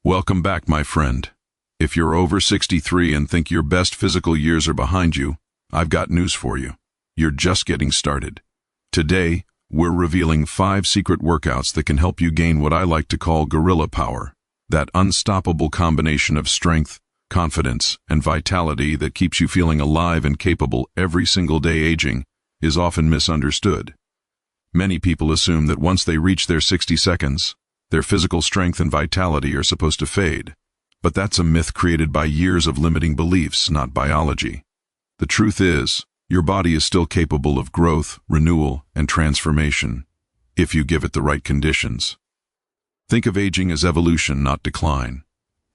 Welcome back, my friend. If you're over 63 and think your best physical years are behind you, I've got news for you. You're just getting started. Today, we're revealing 5 secret workouts that can help you gain what I like to call gorilla power, that unstoppable combination of strength, confidence, and vitality that keeps you feeling alive and capable every single day. Aging is often misunderstood. Many people assume that once they reach their 60 seconds, their physical strength and vitality are supposed to fade. But that's a myth created by years of limiting beliefs, not biology. The truth is, your body is still capable of growth, renewal, and transformation, if you give it the right conditions. Think of aging as evolution, not decline.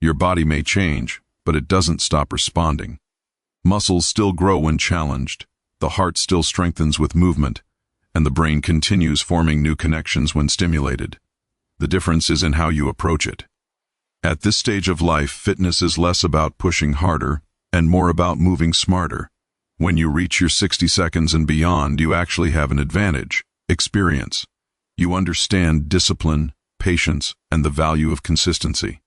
Your body may change, but it doesn't stop responding. Muscles still grow when challenged, the heart still strengthens with movement, and the brain continues forming new connections when stimulated. The difference is in how you approach it. At this stage of life, fitness is less about pushing harder and more about moving smarter. When you reach your 60 seconds and beyond, you actually have an advantage: experience. You understand discipline, patience, and the value of consistency.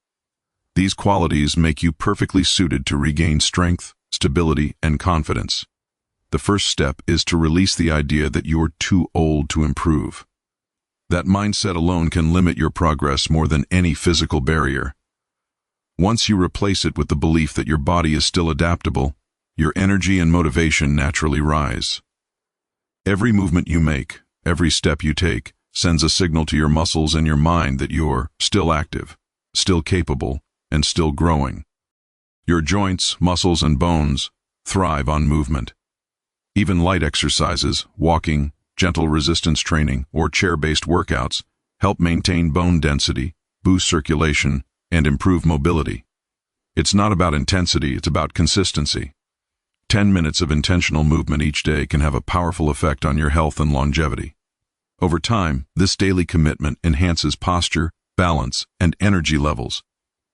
These qualities make you perfectly suited to regain strength, stability, and confidence. The first step is to release the idea that you're too old to improve. That mindset alone can limit your progress more than any physical barrier. Once you replace it with the belief that your body is still adaptable, your energy and motivation naturally rise. Every movement you make, every step you take, sends a signal to your muscles and your mind that you're still active, still capable, and still growing. Your joints, muscles, and bones thrive on movement. Even light exercises, walking, gentle resistance training, or chair-based workouts help maintain bone density, boost circulation, and improve mobility. It's not about intensity, it's about consistency. 10 minutes of intentional movement each day can have a powerful effect on your health and longevity. Over time, this daily commitment enhances posture, balance, and energy levels.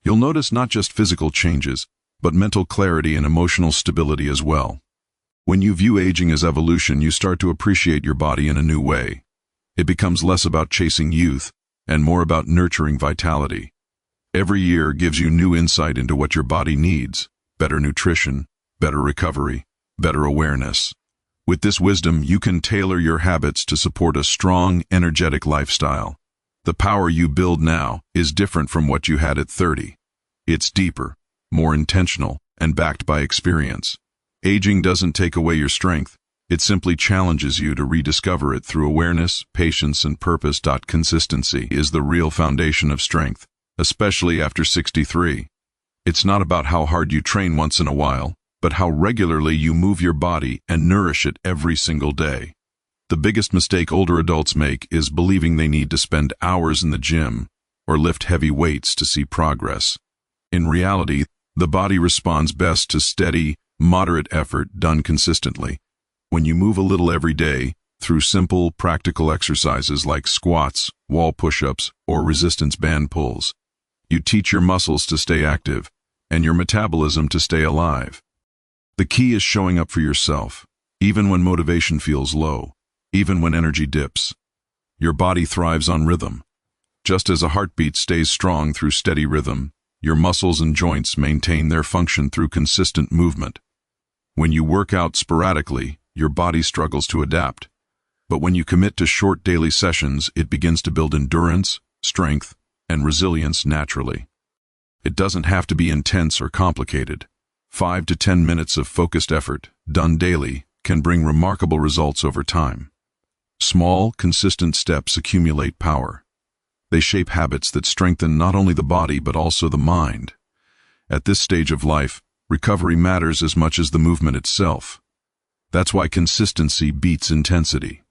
You'll notice not just physical changes, but mental clarity and emotional stability as well. When you view aging as evolution, you start to appreciate your body in a new way. It becomes less about chasing youth and more about nurturing vitality. Every year gives you new insight into what your body needs: better nutrition, better recovery, better awareness. With this wisdom, you can tailor your habits to support a strong, energetic lifestyle. The power you build now is different from what you had at 30. It's deeper, more intentional, and backed by experience. Aging doesn't take away your strength, it simply challenges you to rediscover it through awareness, patience, and purpose. Consistency is the real foundation of strength, especially after 63. It's not about how hard you train once in a while, but how regularly you move your body and nourish it every single day. The biggest mistake older adults make is believing they need to spend hours in the gym or lift heavy weights to see progress. In reality, the body responds best to steady, moderate effort done consistently. When you move a little every day, through simple, practical exercises like squats, wall push-ups, or resistance band pulls, you teach your muscles to stay active and your metabolism to stay alive. The key is showing up for yourself, even when motivation feels low, even when energy dips. Your body thrives on rhythm. Just as a heartbeat stays strong through steady rhythm, your muscles and joints maintain their function through consistent movement. When you work out sporadically, your body struggles to adapt. But when you commit to short daily sessions, it begins to build endurance, strength, and resilience naturally. It doesn't have to be intense or complicated. 5 to 10 minutes of focused effort, done daily, can bring remarkable results over time. Small, consistent steps accumulate power. They shape habits that strengthen not only the body but also the mind. At this stage of life, recovery matters as much as the movement itself. That's why consistency beats intensity.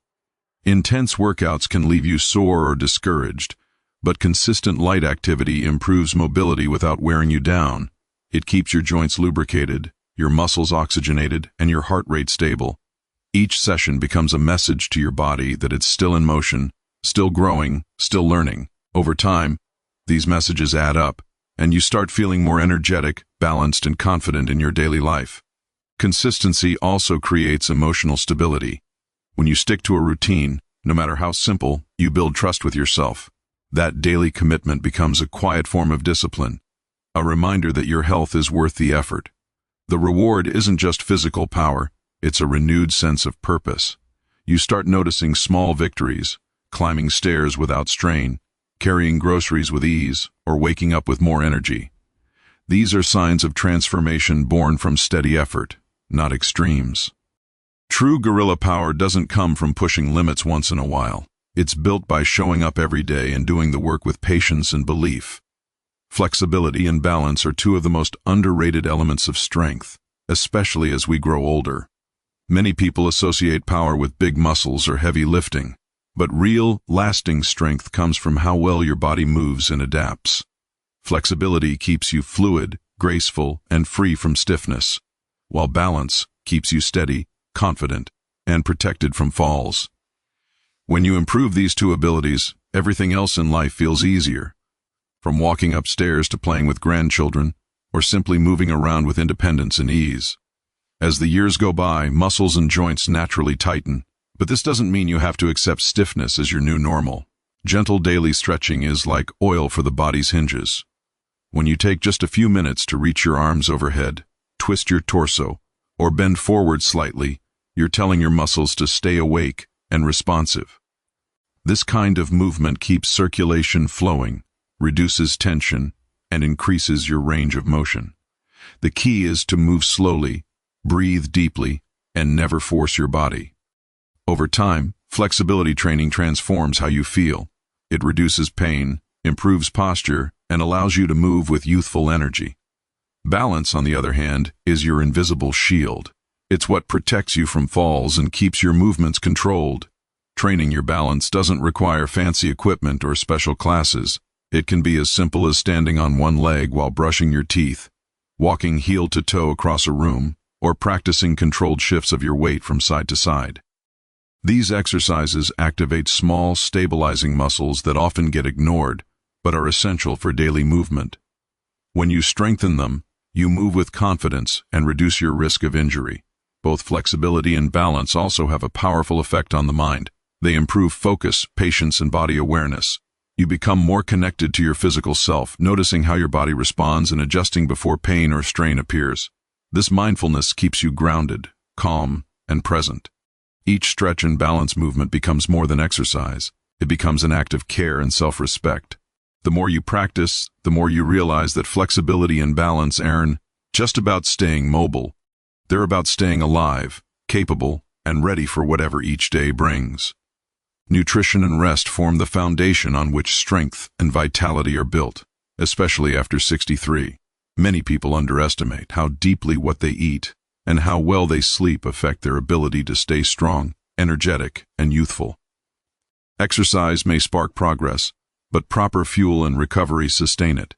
Intense workouts can leave you sore or discouraged, but consistent light activity improves mobility without wearing you down. It keeps your joints lubricated, your muscles oxygenated, and your heart rate stable. Each session becomes a message to your body that it's still in motion, still growing, still learning. Over time, these messages add up, and you start feeling more energetic, balanced, and confident in your daily life. Consistency also creates emotional stability. When you stick to a routine, no matter how simple, you build trust with yourself. That daily commitment becomes a quiet form of discipline, a reminder that your health is worth the effort. The reward isn't just physical power, it's a renewed sense of purpose. You start noticing small victories, climbing stairs without strain, carrying groceries with ease, or waking up with more energy. These are signs of transformation born from steady effort, not extremes. True guerrilla power doesn't come from pushing limits once in a while. It's built by showing up every day and doing the work with patience and belief. Flexibility and balance are two of the most underrated elements of strength, especially as we grow older. Many people associate power with big muscles or heavy lifting, but real, lasting strength comes from how well your body moves and adapts. Flexibility keeps you fluid, graceful, and free from stiffness, while balance keeps you steady, confident, and protected from falls. When you improve these two abilities, everything else in life feels easier. From walking upstairs to playing with grandchildren, or simply moving around with independence and ease. As the years go by, muscles and joints naturally tighten, but this doesn't mean you have to accept stiffness as your new normal. Gentle daily stretching is like oil for the body's hinges. When you take just a few minutes to reach your arms overhead, twist your torso, or bend forward slightly, you're telling your muscles to stay awake and responsive. This kind of movement keeps circulation flowing, reduces tension, and increases your range of motion. The key is to move slowly, breathe deeply, and never force your body. Over time, flexibility training transforms how you feel. It reduces pain, improves posture, and allows you to move with youthful energy. Balance, on the other hand, is your invisible shield. It's what protects you from falls and keeps your movements controlled. Training your balance doesn't require fancy equipment or special classes. It can be as simple as standing on one leg while brushing your teeth, walking heel to toe across a room, or practicing controlled shifts of your weight from side to side. These exercises activate small, stabilizing muscles that often get ignored, but are essential for daily movement. When you strengthen them, you move with confidence and reduce your risk of injury. Both flexibility and balance also have a powerful effect on the mind. They improve focus, patience, and body awareness. You become more connected to your physical self, noticing how your body responds and adjusting before pain or strain appears. This mindfulness keeps you grounded, calm, and present. Each stretch and balance movement becomes more than exercise. It becomes an act of care and self-respect. The more you practice, the more you realize that flexibility and balance aren't just about staying mobile. They're about staying alive, capable, and ready for whatever each day brings. Nutrition and rest form the foundation on which strength and vitality are built, especially after 63. Many people underestimate how deeply what they eat and how well they sleep affect their ability to stay strong, energetic, and youthful. Exercise may spark progress, but proper fuel and recovery sustain it.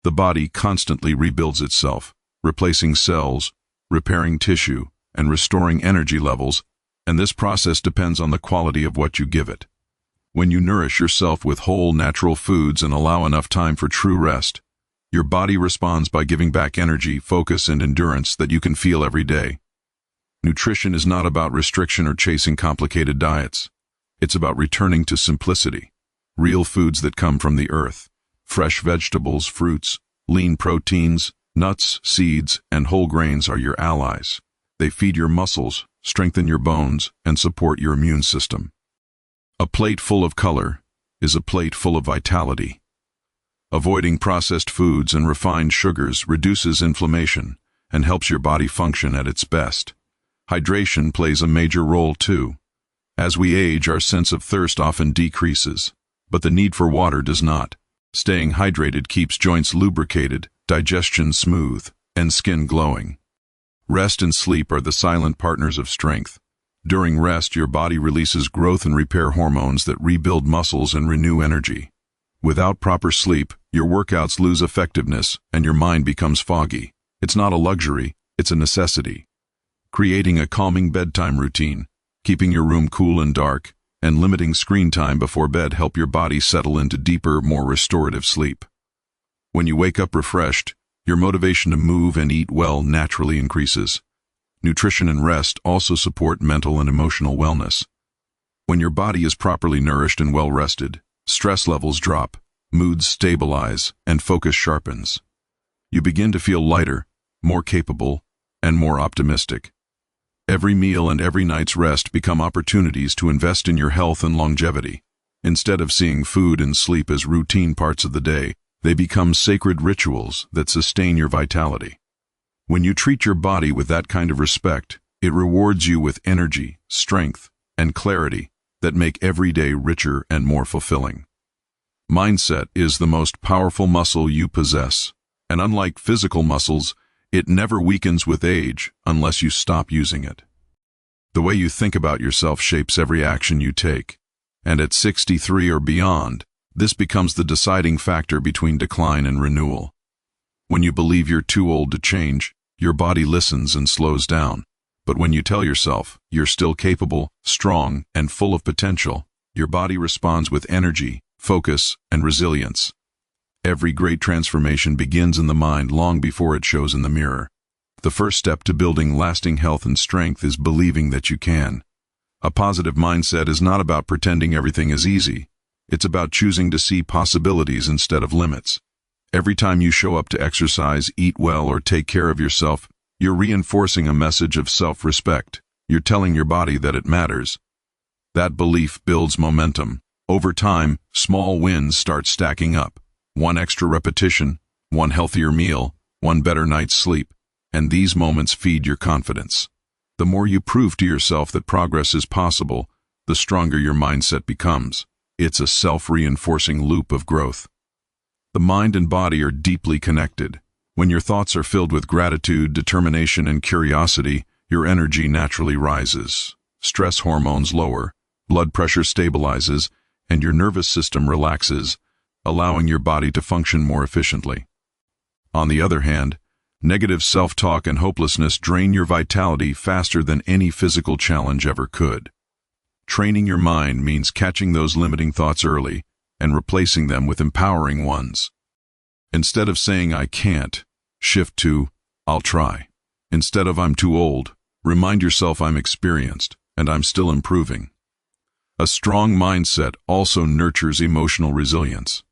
The body constantly rebuilds itself, replacing cells, repairing tissue, and restoring energy levels, and this process depends on the quality of what you give it. When you nourish yourself with whole, natural foods and allow enough time for true rest, your body responds by giving back energy, focus, and endurance that you can feel every day. Nutrition is not about restriction or chasing complicated diets. It's about returning to simplicity. Real foods that come from the earth, fresh vegetables, fruits, lean proteins, nuts, seeds, and whole grains are your allies. They feed your muscles, strengthen your bones, and support your immune system. A plate full of color is a plate full of vitality. Avoiding processed foods and refined sugars reduces inflammation and helps your body function at its best. Hydration plays a major role too. As we age, our sense of thirst often decreases, but the need for water does not. Staying hydrated keeps joints lubricated, digestion smooth, and skin glowing. Rest and sleep are the silent partners of strength. During rest, your body releases growth and repair hormones that rebuild muscles and renew energy. Without proper sleep, your workouts lose effectiveness and your mind becomes foggy. It's not a luxury, it's a necessity. Creating a calming bedtime routine, keeping your room cool and dark, and limiting screen time before bed help your body settle into deeper, more restorative sleep. When you wake up refreshed, your motivation to move and eat well naturally increases. Nutrition and rest also support mental and emotional wellness. When your body is properly nourished and well-rested, stress levels drop, moods stabilize, and focus sharpens. You begin to feel lighter, more capable, and more optimistic. Every meal and every night's rest become opportunities to invest in your health and longevity. Instead of seeing food and sleep as routine parts of the day, they become sacred rituals that sustain your vitality. When you treat your body with that kind of respect, it rewards you with energy, strength, and clarity that make every day richer and more fulfilling. Mindset is the most powerful muscle you possess, and unlike physical muscles, it never weakens with age unless you stop using it. The way you think about yourself shapes every action you take, and at 63 or beyond, this becomes the deciding factor between decline and renewal. When you believe you're too old to change, your body listens and slows down. But when you tell yourself you're still capable, strong, and full of potential, your body responds with energy, focus, and resilience. Every great transformation begins in the mind long before it shows in the mirror. The first step to building lasting health and strength is believing that you can. A positive mindset is not about pretending everything is easy. It's about choosing to see possibilities instead of limits. Every time you show up to exercise, eat well, or take care of yourself, you're reinforcing a message of self-respect. You're telling your body that it matters. That belief builds momentum. Over time, small wins start stacking up. One extra repetition, one healthier meal, one better night's sleep, and these moments feed your confidence. The more you prove to yourself that progress is possible, the stronger your mindset becomes. It's a self-reinforcing loop of growth. The mind and body are deeply connected. When your thoughts are filled with gratitude, determination, and curiosity, your energy naturally rises. Stress hormones lower, blood pressure stabilizes, and your nervous system relaxes, allowing your body to function more efficiently. On the other hand, negative self-talk and hopelessness drain your vitality faster than any physical challenge ever could. Training your mind means catching those limiting thoughts early and replacing them with empowering ones. Instead of saying "I can't," shift to "I'll try." Instead of "I'm too old," remind yourself "I'm experienced and I'm still improving." A strong mindset also nurtures emotional resilience.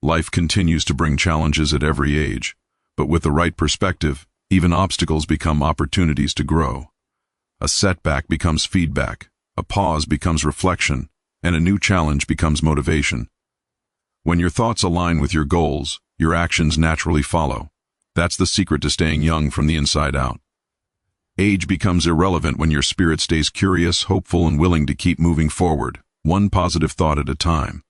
Life continues to bring challenges at every age, but with the right perspective, even obstacles become opportunities to grow. A setback becomes feedback, a pause becomes reflection, and a new challenge becomes motivation. When your thoughts align with your goals, your actions naturally follow. That's the secret to staying young from the inside out. Age becomes irrelevant when your spirit stays curious, hopeful, and willing to keep moving forward, one positive thought at a time.